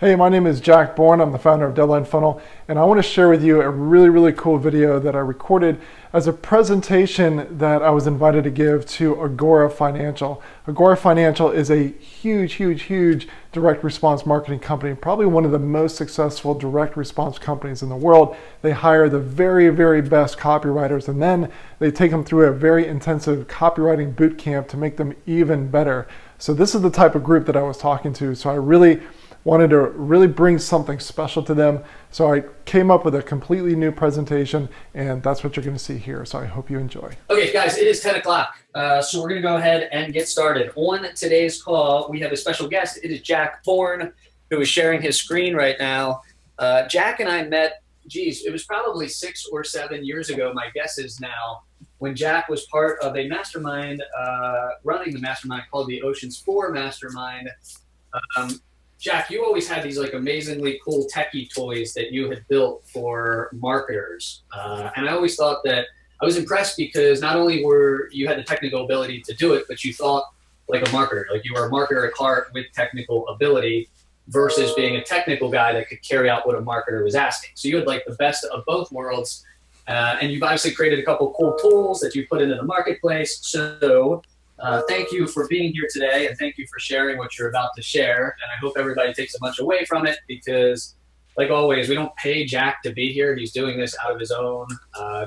Hey, my name is Jack Bourne. I'm the founder of Deadline Funnel, and I want to share with you a really cool video that I recorded as a presentation that I was invited to give to Agora Financial. Agora Financial is a huge direct response marketing company, probably one of the most successful direct response companies in the world. They hire the very best copywriters, and then they take them through a very intensive copywriting boot camp to make them even better. So this is the type of group that I was talking to. So I really wanted to bring something special to them. So I came up with a completely new presentation, and that's what you're going to see here. So I hope you enjoy. Okay, guys, it is 10 o'clock. So we're going to go ahead and get started. On today's call, we have a special guest. It is Jack Bourne, who is sharing his screen right now. Jack and I met, it was probably 6 or 7 years ago, my guess is now, when Jack was part of a mastermind, running the mastermind called the Oceans 4 Mastermind. Jack, you always had these like amazingly cool techie toys that you had built for marketers. And I always thought that I was impressed because not only were you had the technical ability to do it, but you thought like a marketer, like you were a marketer at heart with technical ability versus being a technical guy that could carry out what a marketer was asking. So you had like the best of both worlds. And you've obviously created a couple cool tools that you put into the marketplace. So thank you for being here today, and thank you for sharing what you're about to share. And I hope everybody takes a bunch away from it because, like always, we don't pay Jack to be here. He's doing this out of his own,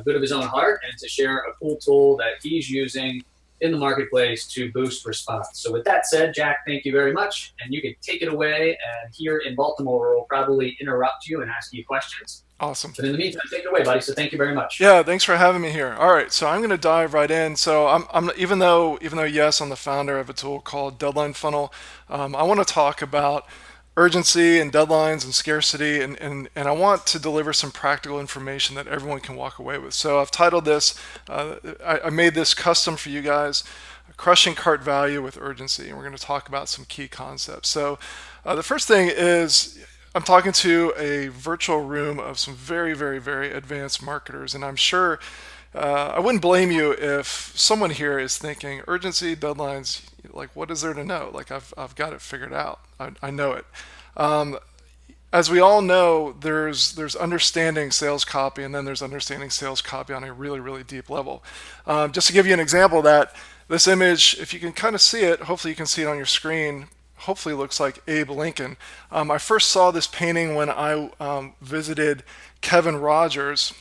good of his own heart, and to share a cool tool that he's using in the marketplace to boost response. So with that said, Jack, thank you very much. And you can take it away. And here in Baltimore, we'll probably interrupt you and ask you questions. Awesome. But in the meantime, take it away, buddy. So thank you very much. Yeah, thanks for having me here. All right, so I'm going to dive right in. So I'm even though yes, I'm the founder of a tool called Deadline Funnel. I want to talk about urgency and deadlines and scarcity, and I want to deliver some practical information that everyone can walk away with. So I've titled this, I made this custom for you guys, Crushing Cart Value with Urgency, and we're going to talk about some key concepts. So the first thing is, I'm talking to a virtual room of some very advanced marketers, and I'm sure I wouldn't blame you if someone here is thinking urgency, deadlines, like what is there to know? Like I've got it figured out. I know it. As we all know, there's understanding sales copy, and then there's understanding sales copy on a really deep level. Just to give you an example of that, this image, if you can kind of see it, hopefully you can see it on your screen. Hopefully looks like Abe Lincoln. I first saw this painting when I visited Kevin Rogers,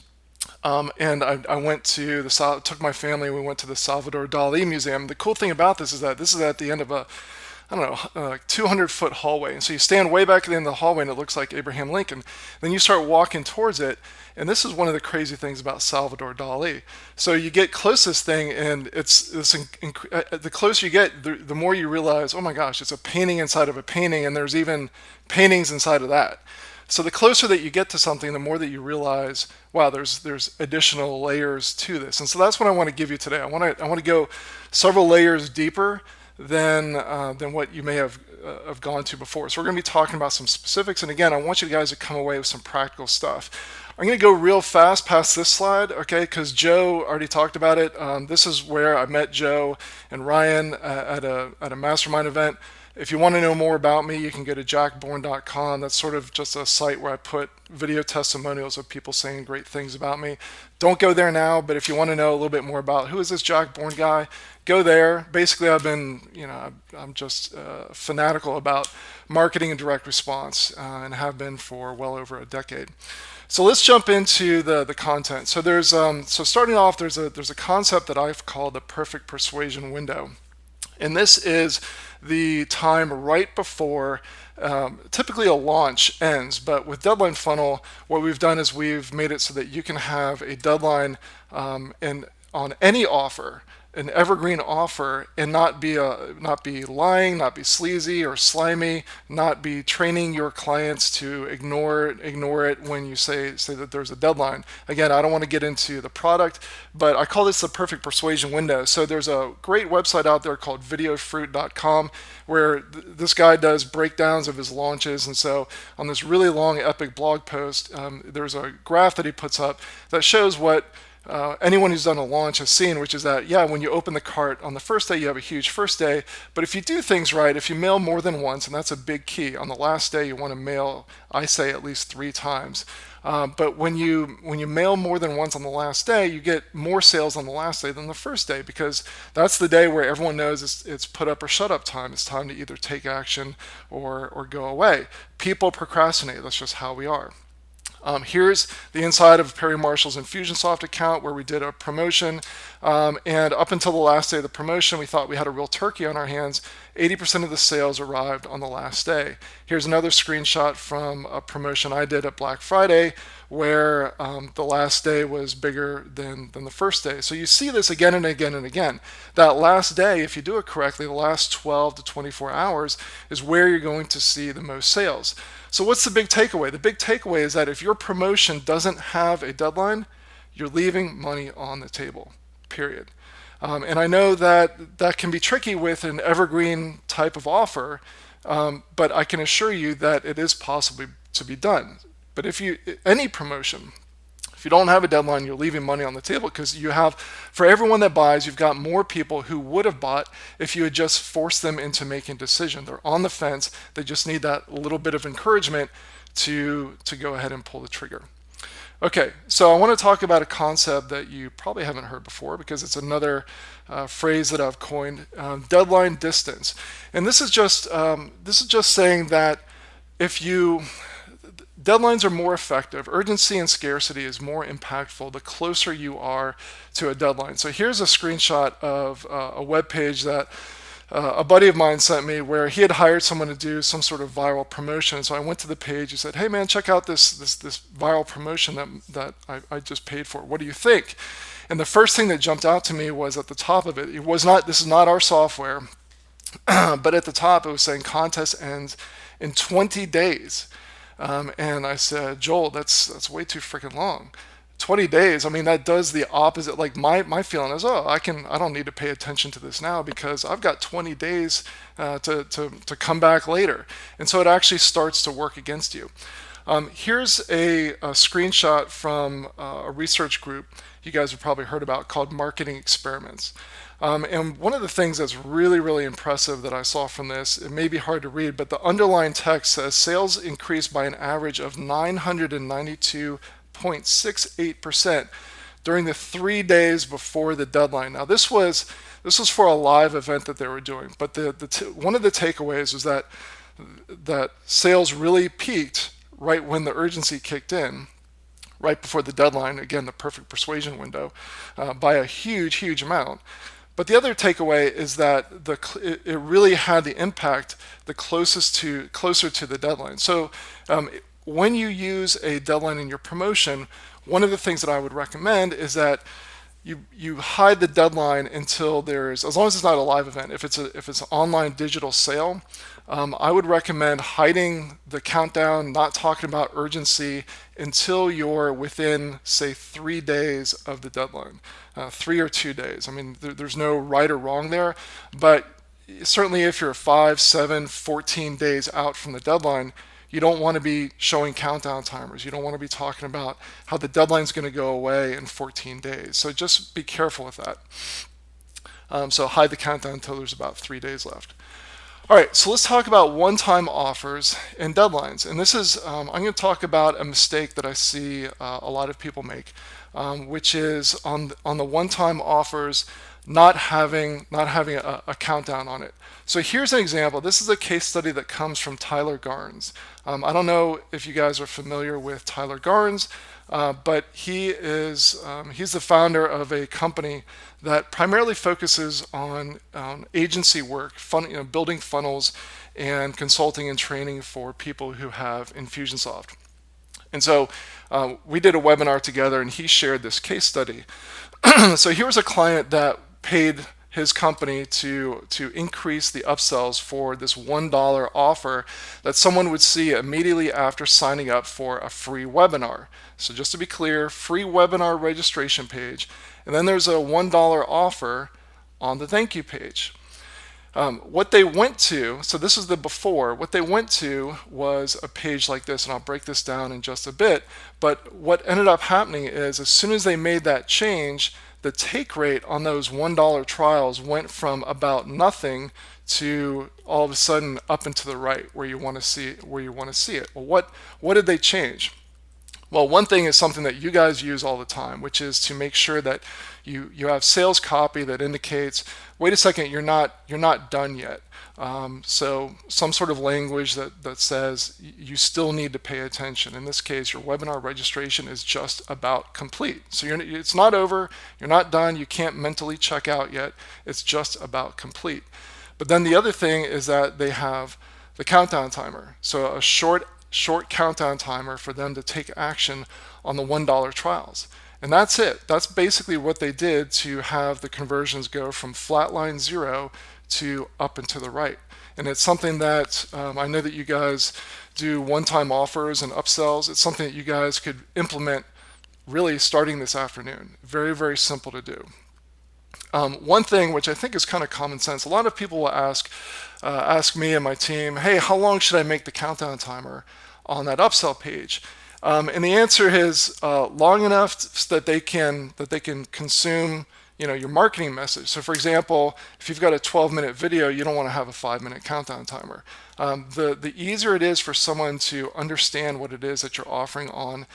and I went to took my family. We went to the Salvador Dali Museum. The cool thing about this is that this is at the end of a, I don't know, like 200-foot hallway. And so you stand way back at the end of the hallway, and it looks like Abraham Lincoln. Then you start walking towards it, and this is one of the crazy things about Salvador Dali. So you get close to this thing, and the closer you get, the more you realize, oh my gosh, it's a painting inside of a painting, and there's even paintings inside of that. So the closer that you get to something, the more that you realize, wow, there's additional layers to this. And so that's what I want to give you today. I want to go several layers deeper than what you may have gone to before. So we're going to be talking about some specifics. And again, I want you guys to come away with some practical stuff. I'm going to go real fast past this slide, okay, because Joe already talked about it. This is where I met Joe and Ryan at a mastermind event. If you want to know more about me, you can go to jackbourne.com. That's sort of just a site where I put video testimonials of people saying great things about me. Don't go there now, but if you want to know a little bit more about who is this Jack Bourne guy, go there. Basically, I'm just fanatical about marketing and direct response, and have been for well over a decade. So let's jump into the content. So starting off, there's a concept that I've called the perfect persuasion window. And this is the time right before typically a launch ends. But with Deadline Funnel, what we've done is we've made it so that you can have a deadline and on any offer, an evergreen offer, and not be lying, not be sleazy or slimy, not be training your clients to ignore it when you say that there's a deadline. Again, I don't want to get into the product, but I call this the perfect persuasion window. So there's a great website out there called videofruit.com where this guy does breakdowns of his launches. And so on this really long epic blog post, there's a graph that he puts up that shows what anyone who's done a launch has seen, which is that, yeah, when you open the cart on the first day, you have a huge first day. But if you do things right, if you mail more than once, and that's a big key, on the last day you want to mail, I say, at least 3 times. But when you mail more than once on the last day, you get more sales on the last day than the first day, because that's the day where everyone knows it's put up or shut up time. It's time to either take action or go away. People procrastinate. That's just how we are. Here's the inside of Perry Marshall's Infusionsoft account where we did a promotion. And up until the last day of the promotion, we thought we had a real turkey on our hands. 80% of the sales arrived on the last day. Here's another screenshot from a promotion I did at Black Friday where the last day was bigger than the first day. So you see this again and again and again. That last day, if you do it correctly, the last 12 to 24 hours is where you're going to see the most sales. So what's the big takeaway? The big takeaway is that if your promotion doesn't have a deadline, you're leaving money on the table, period. And I know that that can be tricky with an evergreen type of offer, but I can assure you that it is possibly to be done. But if you, any promotion, if you don't have a deadline, you're leaving money on the table, because you have, for everyone that buys, you've got more people who would have bought if you had just forced them into making a decision. They're on the fence. They just need that little bit of encouragement to go ahead and pull the trigger. Okay, so I want to talk about a concept that you probably haven't heard before, because it's another phrase that I've coined, deadline distance. And this is just saying that if you deadlines are more effective. Urgency and scarcity is more impactful the closer you are to a deadline. So here's a screenshot of a web page that a buddy of mine sent me, where he had hired someone to do some sort of viral promotion. So I went to the page. He said, "Hey man, check out this viral promotion that I just paid for. What do you think?" And the first thing that jumped out to me was at the top of it. It was not. This is not our software, but at the top it was saying contest ends in 20 days. And I said, "Joel, that's way too freaking long. 20 days. I mean, that does the opposite. Like my feeling is, oh, I don't need to pay attention to this now because I've got 20 days to come back later." And so it actually starts to work against you. Here's a screenshot from a research group you guys have probably heard about called Marketing Experiments. And one of the things that's really, really impressive that I saw from this, it may be hard to read, but the underlying text says sales increased by an average of 992.68% during the 3 days before the deadline. Now, this was for a live event that they were doing, but one of the takeaways was that sales really peaked right when the urgency kicked in, right before the deadline. Again, the perfect persuasion window, by a huge, huge amount. But the other takeaway is that it really had the impact closer to the deadline. So when you use a deadline in your promotion, one of the things that I would recommend is that you hide the deadline until as long as it's not a live event. If it's an online digital sale, I would recommend hiding the countdown, not talking about urgency until you're within, say, 3 days of the deadline, 3 or 2 days. I mean, there's no right or wrong there, but certainly if you're 5, 7, 14 days out from the deadline, you don't want to be showing countdown timers. You don't want to be talking about how the deadline's going to go away in 14 days. So just be careful with that. So hide the countdown until there's about 3 days left. All right, so let's talk about one-time offers and deadlines. And this is, I'm going to talk about a mistake that I see a lot of people make, which is on the one-time offers not having a countdown on it. So here's an example. This is a case study that comes from Tyler Garnes. I don't know if you guys are familiar with Tyler Garnes, but he's the founder of a company that primarily focuses on agency work, building funnels and consulting and training for people who have Infusionsoft. And so we did a webinar together, and he shared this case study. So here was a client that paid his company to increase the upsells for this $1 offer that someone would see immediately after signing up for a free webinar. So just to be clear, free webinar registration page, and then there's a $1 offer on the thank you page. What they went to, so this is the before, what they went to was a page like this, and I'll break this down in just a bit. But what ended up happening is as soon as they made that change, the take rate on those $1 trials went from about nothing to all of a sudden up and to the right where you want to see it. Well, what did they change? Well, one thing is something that you guys use all the time, which is to make sure that you have sales copy that indicates, wait a second, you're not done yet. So some sort of language that says you still need to pay attention. In this case, your webinar registration is just about complete. So it's not over, you're not done, you can't mentally check out yet. It's just about complete. But then the other thing is that they have the countdown timer. So a short countdown timer for them to take action on the $1 trials. And that's it. That's basically what they did to have the conversions go from flatline 0 to up and to the right. And it's something that I know that you guys do one-time offers and upsells. It's something that you guys could implement really starting this afternoon. Very, very simple to do. One thing which I think is kind of common sense, a lot of people will ask me and my team, hey, how long should I make the countdown timer on that upsell page? And the answer is long enough that they can consume your marketing message. So for example, if you've got a 12-minute video, you don't want to have a 5-minute countdown timer. The easier it is for someone to understand what it is that you're offering on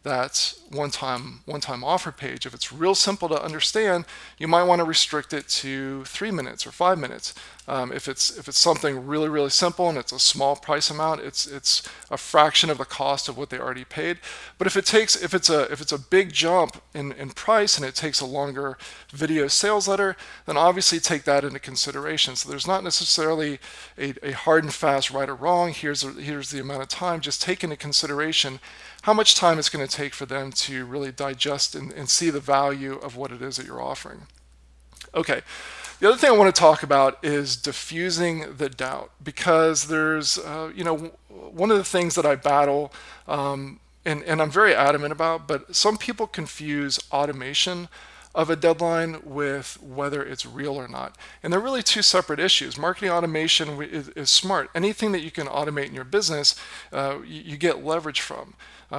that one-time offer page, if it's real simple to understand, you might want to restrict it to 3 minutes or 5 minutes. If it's something really, really simple and it's a small price amount, it's a fraction of the cost of what they already paid. But if it's a big jump in price and it takes a longer video sales letter, then obviously take that into consideration. So there's not necessarily a hard and fast right or wrong. Here's the amount of time. Just take into consideration how much time it's going to take for them to really digest and see the value of what it is that you're offering. Okay, the other thing I want to talk about is diffusing the doubt, because there's, one of the things that I battle, and I'm very adamant about, but some people confuse automation of a deadline with whether it's real or not. And they're really two separate issues. Marketing automation is smart. Anything that you can automate in your business, you get leverage from.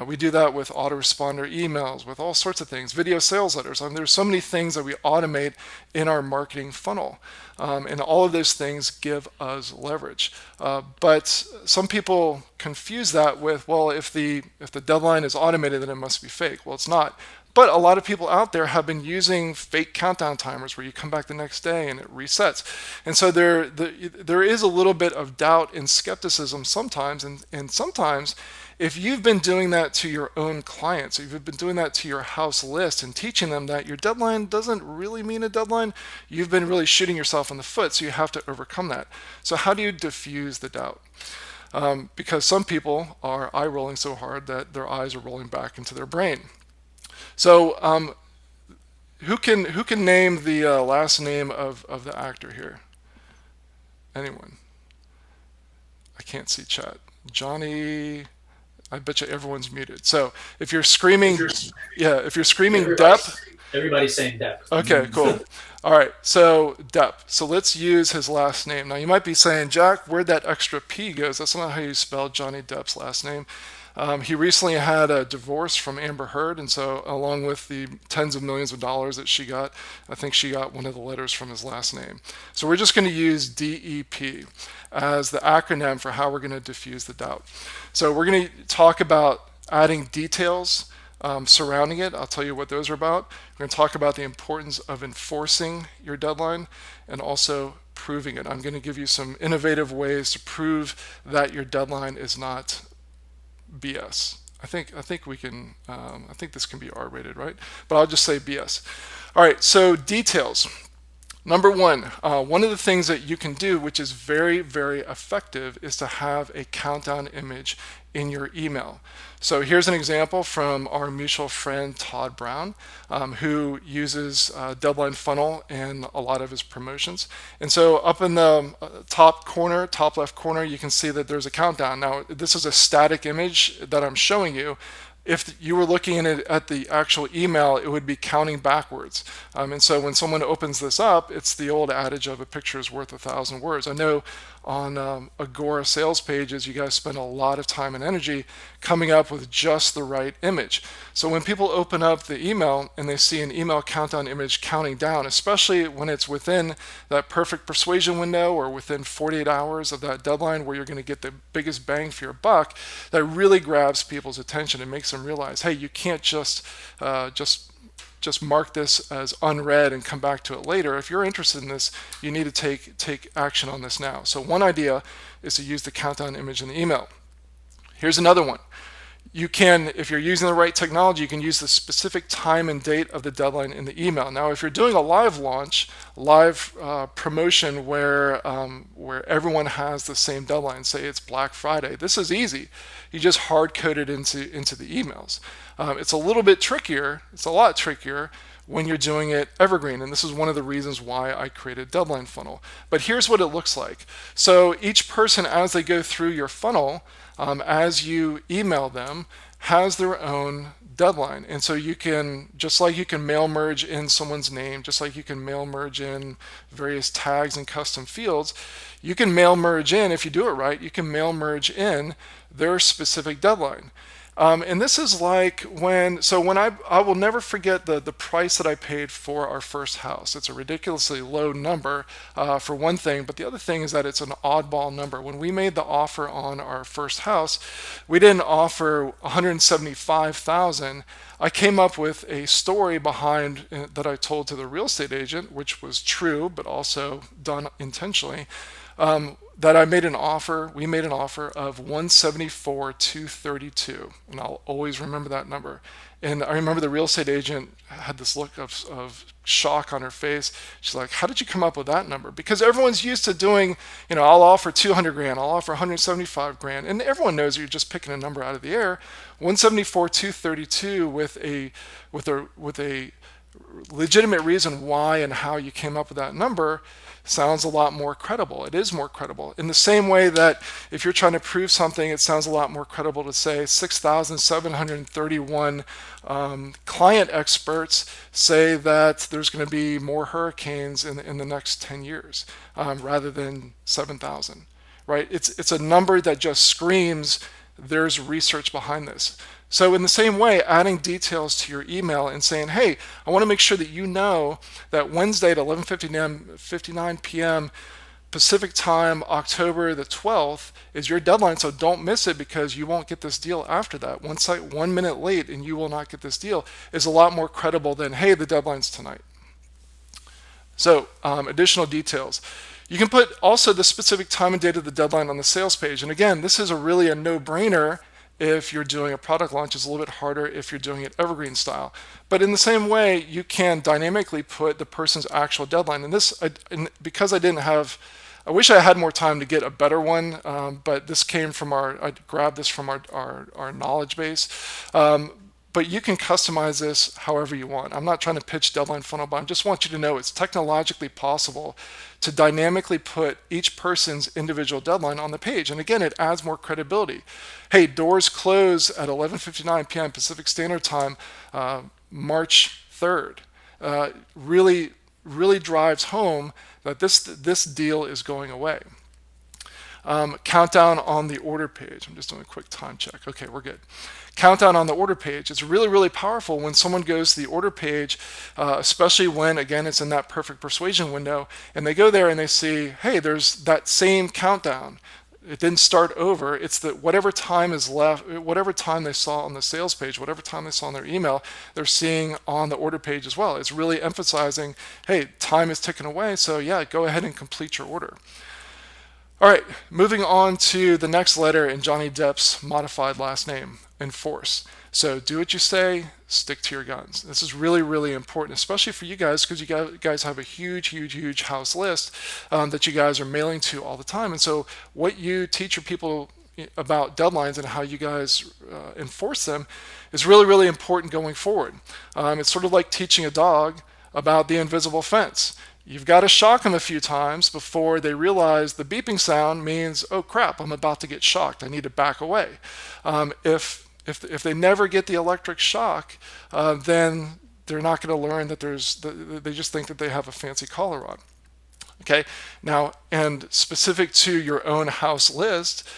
We do that with autoresponder emails, with all sorts of things, video sales letters. There's so many things that we automate in our marketing funnel. And all of those things give us leverage. But some people confuse that with, well, if the deadline is automated, then it must be fake. Well, it's not. But a lot of people out there have been using fake countdown timers where you come back the next day and it resets. And so there is a little bit of doubt and skepticism sometimes. And sometimes if you've been doing that to your own clients, if you've been doing that to your house list and teaching them that your deadline doesn't really mean a deadline, you've been really shooting yourself in the foot. So you have to overcome that. So how do you diffuse the doubt? Because some people are eye rolling so hard that their eyes are rolling back into their brain. So, who can name the last name of the actor here? Anyone? I can't see chat. Johnny. I bet you everyone's muted. So if you're If screaming, you're yeah, if you're screaming Depp, everybody's everybody's saying depth. okay, cool. All right, so Depp. So let's use his last name. Now you might be saying, Jack, where'd that extra P goes? That's not how you spell Johnny Depp's last name. He recently had a divorce from Amber Heard, and so along with the tens of millions of dollars that she got, I think she got one of the letters from his last name. So we're just going to use DEP as the acronym for how we're going to diffuse the doubt. So we're going to talk about adding details surrounding it. I'll tell you what those are about. We're going to talk about the importance of enforcing your deadline and also proving it. I'm going to give you some innovative ways to prove that your deadline is not BS. I think we can. I think this can be R-rated, right? But I'll just say BS. All right. So details. Number one of the things that you can do, which is very, very effective, is to have a countdown image in your email. So here's an example from our mutual friend Todd Brown, who uses Deadline Funnel in a lot of his promotions. And so up in the top left corner, you can see that there's a countdown. Now, this is a static image that I'm showing you, if you were looking at it at the actual email, it would be counting backwards. And so when someone opens this up, it's the old adage of a picture is worth 1,000 words. I know on Agora sales pages, you guys spend a lot of time and energy coming up with just the right image. So when people open up the email and they see an email countdown image counting down, especially when it's within that perfect persuasion window or within 48 hours of that deadline where you're going to get the biggest bang for your buck, that really grabs people's attention and makes them realize, hey, you can't just mark this as unread and come back to it later. If you're interested in this, you need to take action on this now. So one idea is to use the countdown image in the email. Here's another one. You can, if you're using the right technology, you can use the specific time and date of the deadline in the email. Now, if you're doing a live launch, live promotion where everyone has the same deadline, say it's Black Friday, this is easy. You just hard code it into the emails. It's a little bit trickier. It's a lot trickier when you're doing it evergreen. And this is one of the reasons why I created Deadline Funnel. But here's what it looks like. So each person, as they go through your funnel, as you email them, has their own deadline. And so you can, just like you can mail merge in someone's name, just like you can mail merge in various tags and custom fields, you can mail merge in, if you do it right, you can mail merge in their specific deadline. And this is like when I will never forget the price that I paid for our first house. It's a ridiculously low number for one thing, but the other thing is that it's an oddball number. When we made the offer on our first house, we didn't offer 175,000. I came up with a story behind that I told to the real estate agent, which was true, but also done intentionally. That I made an offer, we made an offer of 174,232, and I'll always remember that number. And I remember the real estate agent had this look of shock on her face. She's like, "How did you come up with that number?" Because everyone's used to doing, I'll offer 200 grand, I'll offer 175 grand, and everyone knows you're just picking a number out of the air. 174,232 with a legitimate reason why and how you came up with that number sounds a lot more credible. It is more credible. In the same way that if you're trying to prove something, it sounds a lot more credible to say 6,731 client experts say that there's going to be more hurricanes in the next 10 years rather than 7,000, right? It's a number that just screams there's research behind this. So in the same way, adding details to your email and saying, hey, I want to make sure that you know that Wednesday at 11:59 p.m. Pacific time, October the 12th, is your deadline, so don't miss it because you won't get this deal after that. 1 minute late and you will not get this deal is a lot more credible than, hey, the deadline's tonight. So additional details. You can put also the specific time and date of the deadline on the sales page. And again, this is really a no-brainer if you're doing a product launch. It's a little bit harder if you're doing it evergreen style. But in the same way, you can dynamically put the person's actual deadline. Because I wish I had more time to get a better one, but I grabbed this from our knowledge base. But you can customize this however you want. I'm not trying to pitch Deadline Funnel, but I just want you to know it's technologically possible to dynamically put each person's individual deadline on the page. And again, it adds more credibility. Hey, doors close at 11:59 p.m. Pacific Standard Time, March 3rd. Really, really drives home that this deal is going away. Countdown on the order page. I'm just doing a quick time check. Okay, we're good. Countdown on the order page. It's really, really powerful when someone goes to the order page, especially when, again, it's in that perfect persuasion window, and they go there and they see, hey, there's that same countdown. It didn't start over. It's that whatever time is left, whatever time they saw on the sales page, whatever time they saw in their email, they're seeing on the order page as well. It's really emphasizing, hey, time is ticking away, so yeah, go ahead and complete your order. All right, moving on to the next letter in Johnny Depp's modified last name, enforce. So do what you say, stick to your guns. This is really, really important, especially for you guys, because you guys have a huge, huge, huge house list that you guys are mailing to all the time. And so what you teach your people about deadlines and how you guys enforce them is really, really important going forward. It's sort of like teaching a dog about the invisible fence. You've got to shock them a few times before they realize the beeping sound means, oh crap, I'm about to get shocked. I need to back away. if they never get the electric shock, then they're not going to learn that they just think that they have a fancy collar on. Okay, now, and specific to your own house list,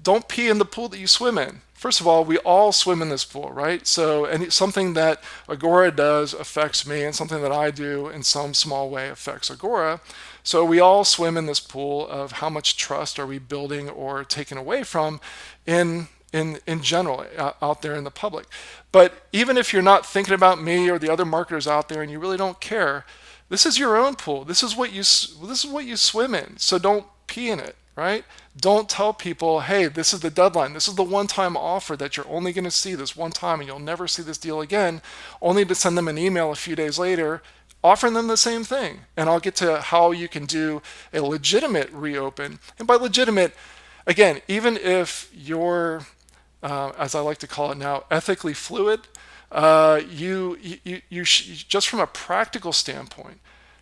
don't pee in the pool that you swim in. First of all, we all swim in this pool, right? So, and something that Agora does affects me, and something that I do in some small way affects Agora. So, we all swim in this pool of how much trust are we building or taking away from in general out there in the public. But even if you're not thinking about me or the other marketers out there and you really don't care, this is your own pool. This is what you swim in. So don't pee in it, right? Don't tell people, hey, this is the deadline. This is the one-time offer that you're only going to see this one time and you'll never see this deal again, only to send them an email a few days later offering them the same thing. And I'll get to how you can do a legitimate reopen. And by legitimate, again, even if you're, as I like to call it now, ethically fluid, just from a practical standpoint,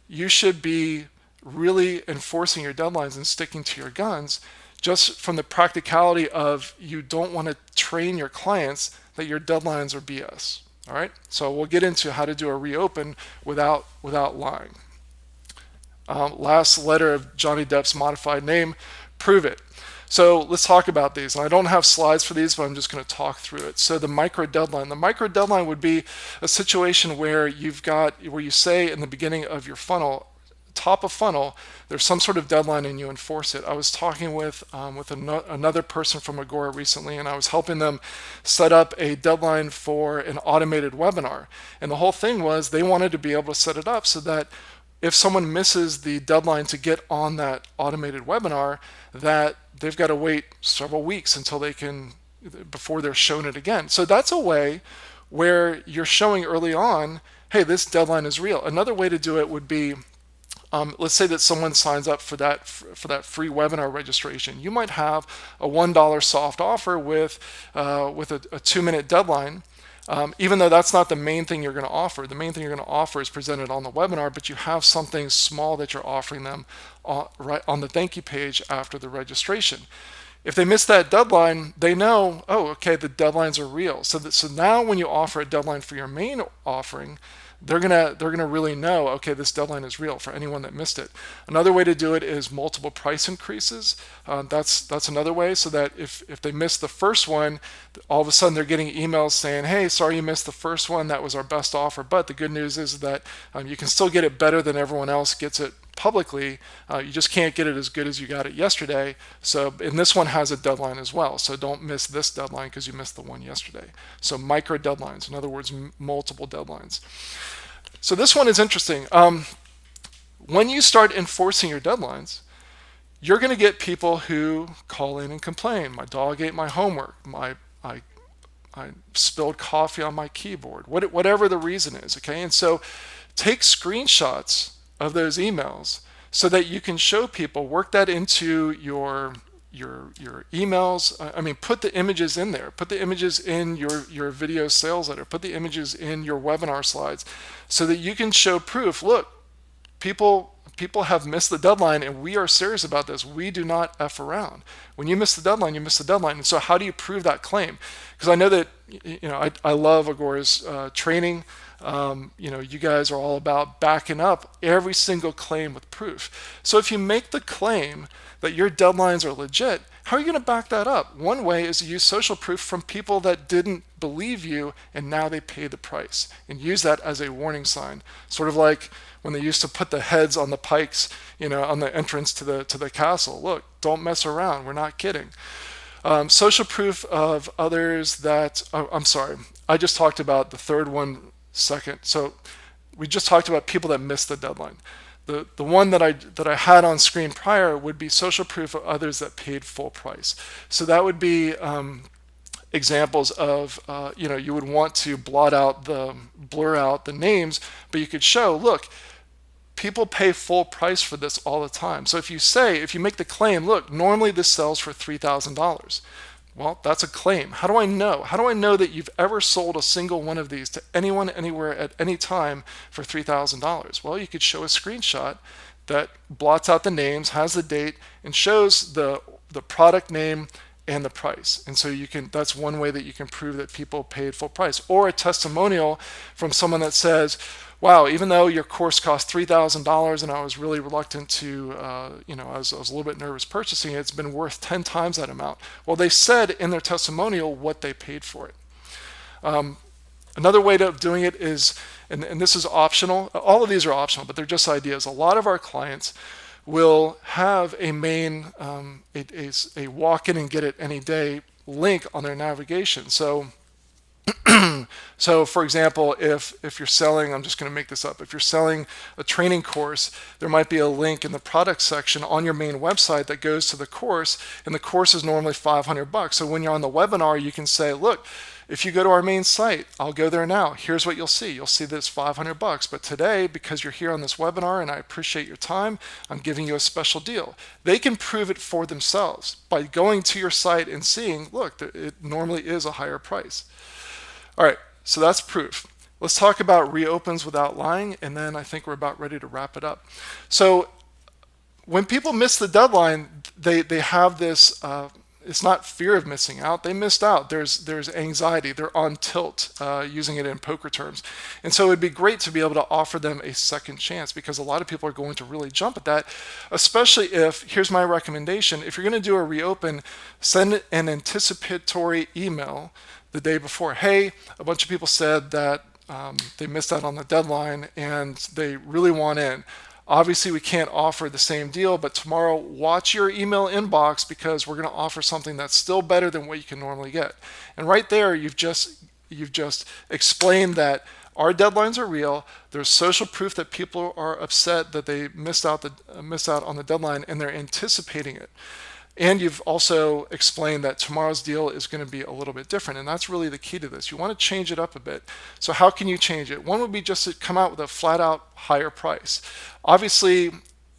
you should be really enforcing your deadlines and sticking to your guns, just from the practicality of you don't want to train your clients that your deadlines are BS. All right, so we'll get into how to do a reopen without lying. Last letter of Johnny Depp's modified name, prove it. So let's talk about these. And I don't have slides for these, but I'm just going to talk through it. So the micro deadline. The micro deadline would be a situation where where you say in the beginning of your funnel, top of funnel, there's some sort of deadline and you enforce it. I was talking with another person from Agora recently, and I was helping them set up a deadline for an automated webinar. And the whole thing was they wanted to be able to set it up so that if someone misses the deadline to get on that automated webinar, that they've got to wait several weeks until they can, before they're shown it again. So that's a way where you're showing early on, hey, this deadline is real. Another way to do it would be, let's say that someone signs up for that free webinar registration. You might have a $1 soft offer with a 2-minute deadline. Even though that's not the main thing you're going to offer. The main thing you're going to offer is presented on the webinar, but you have something small that you're offering them right on the thank you page after the registration. If they miss that deadline, they know, oh, okay, the deadlines are real. So now when you offer a deadline for your main offering, they're gonna really know, okay, this deadline is real for anyone that missed it. Another way to do it is multiple price increases. That's another way, so that if they miss the first one, all of a sudden they're getting emails saying, hey, sorry you missed the first one, that was our best offer. But the good news is that you can still get it better than everyone else gets it publicly. You just can't get it as good as you got it yesterday. So, and this one has a deadline as well. So don't miss this deadline because you missed the one yesterday. So micro deadlines, in other words, multiple deadlines. So this one is interesting. When you start enforcing your deadlines, you're going to get people who call in and complain. My dog ate my homework. I spilled coffee on my keyboard. Whatever the reason is, okay? And so take screenshots of those emails so that you can show people, work that into your emails. I mean, put the images in there. Put the images in your video sales letter. Put the images in your webinar slides so that you can show proof. Look, people have missed the deadline and we are serious about this. We do not F around. When you miss the deadline, you miss the deadline. And so how do you prove that claim? Because I know that, I love Agora's training. You guys are all about backing up every single claim with proof. So if you make the claim that your deadlines are legit, how are you going to back that up? One way is to use social proof from people that didn't believe you and now they pay the price, and use that as a warning sign. Sort of like when they used to put the heads on the pikes, on the entrance to the castle. Look, don't mess around. We're not kidding. Social proof of others that, I'm sorry, I just talked about the third one second. So we just talked about people that missed the deadline. The one that I had on screen prior would be social proof of others that paid full price. So that would be examples of, you would want to blur out the names, but you could show, look, people pay full price for this all the time. So if you make the claim, look, normally this sells for $3,000. Well, that's a claim. How do I know? How do I know that you've ever sold a single one of these to anyone, anywhere, at any time for $3,000? Well, you could show a screenshot that blots out the names, has the date, and shows the product name and the price. And so that's one way that you can prove that people paid full price. Or a testimonial from someone that says, wow, even though your course cost $3,000 and I was really reluctant to, I was a little bit nervous purchasing it, it's been worth 10 times that amount. Well, they said in their testimonial what they paid for it. Another way of doing it is, and this is optional, all of these are optional, but they're just ideas. A lot of our clients will have a main, a walk in and get it any day link on their navigation. So for example, if you're selling, I'm just going to make this up, if you're selling a training course, there might be a link in the product section on your main website that goes to the course, and the course is normally $500. So when you're on the webinar, you can say, look, if you go to our main site, I'll go there now. Here's what you'll see. You'll see this $500. But today, because you're here on this webinar and I appreciate your time, I'm giving you a special deal. They can prove it for themselves by going to your site and seeing, look, it normally is a higher price. All right, so that's proof. Let's talk about reopens without lying, and then I think we're about ready to wrap it up. So when people miss the deadline, they have this. It's not fear of missing out. They missed out. There's anxiety. They're on tilt, using it in poker terms. And so it'd be great to be able to offer them a second chance, because a lot of people are going to really jump at that, especially if, here's my recommendation, if you're going to do a reopen, send an anticipatory email the day before. Hey, a bunch of people said that they missed out on the deadline and they really want in. Obviously, we can't offer the same deal, but tomorrow watch your email inbox, because we're going to offer something that's still better than what you can normally get. And right there, you've just explained that our deadlines are real. There's social proof that people are upset that they missed out on the deadline, and they're anticipating it. And you've also explained that tomorrow's deal is going to be a little bit different. And that's really the key to this. You want to change it up a bit. So how can you change it? One would be just to come out with a flat out higher price. Obviously,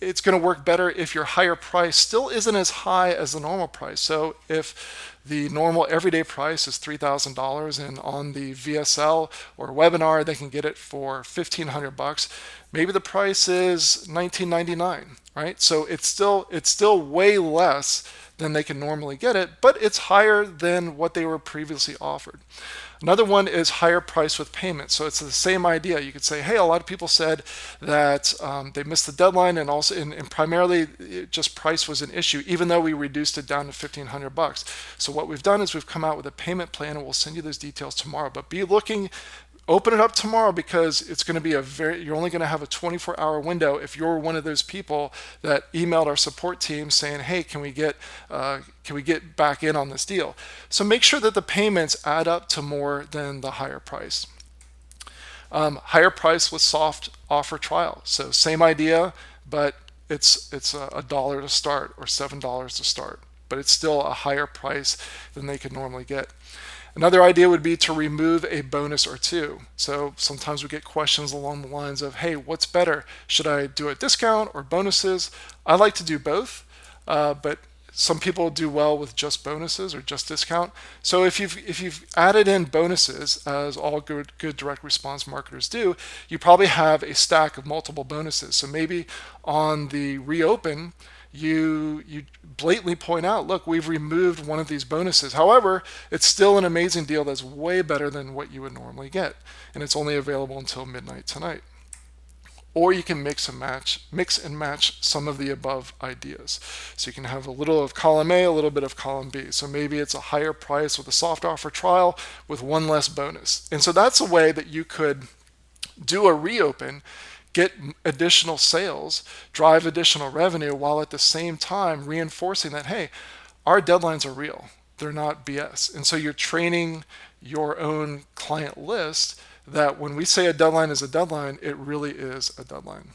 it's going to work better if your higher price still isn't as high as the normal price. So if the normal everyday price is $3,000 and on the VSL or webinar they can get it for $1,500, maybe the price is $19.99, right? So it's still way less than they can normally get it, but it's higher than what they were previously offered. Another one is higher price with payment. So it's the same idea. You could say, hey, a lot of people said that they missed the deadline, and also, and primarily, just price was an issue, even though we reduced it down to $1,500. So what we've done is we've come out with a payment plan, and we'll send you those details tomorrow. But be looking. Open it up tomorrow, because it's going to be you're only going to have a 24-hour window if you're one of those people that emailed our support team saying, hey, can we get back in on this deal? So make sure that the payments add up to more than the higher price. Higher price with soft offer trial. So same idea, but it's a dollar to start or $7 to start, but it's still a higher price than they could normally get. Another idea would be to remove a bonus or two. So sometimes we get questions along the lines of, hey, what's better? Should I do a discount or bonuses? I like to do both, but some people do well with just bonuses or just discount. So if you've added in bonuses, as all good direct response marketers do, you probably have a stack of multiple bonuses. So maybe on the reopen, you blatantly point out, look, we've removed one of these bonuses. However, it's still an amazing deal that's way better than what you would normally get, and it's only available until midnight tonight. Or you can mix and match some of the above ideas. So you can have a little of column A, a little bit of column B. So maybe it's a higher price with a soft offer trial with one less bonus. And so that's a way that you could do a reopen, get additional sales, drive additional revenue, while at the same time reinforcing that, hey, our deadlines are real. They're not BS. And so you're training your own client list that when we say a deadline is a deadline, it really is a deadline.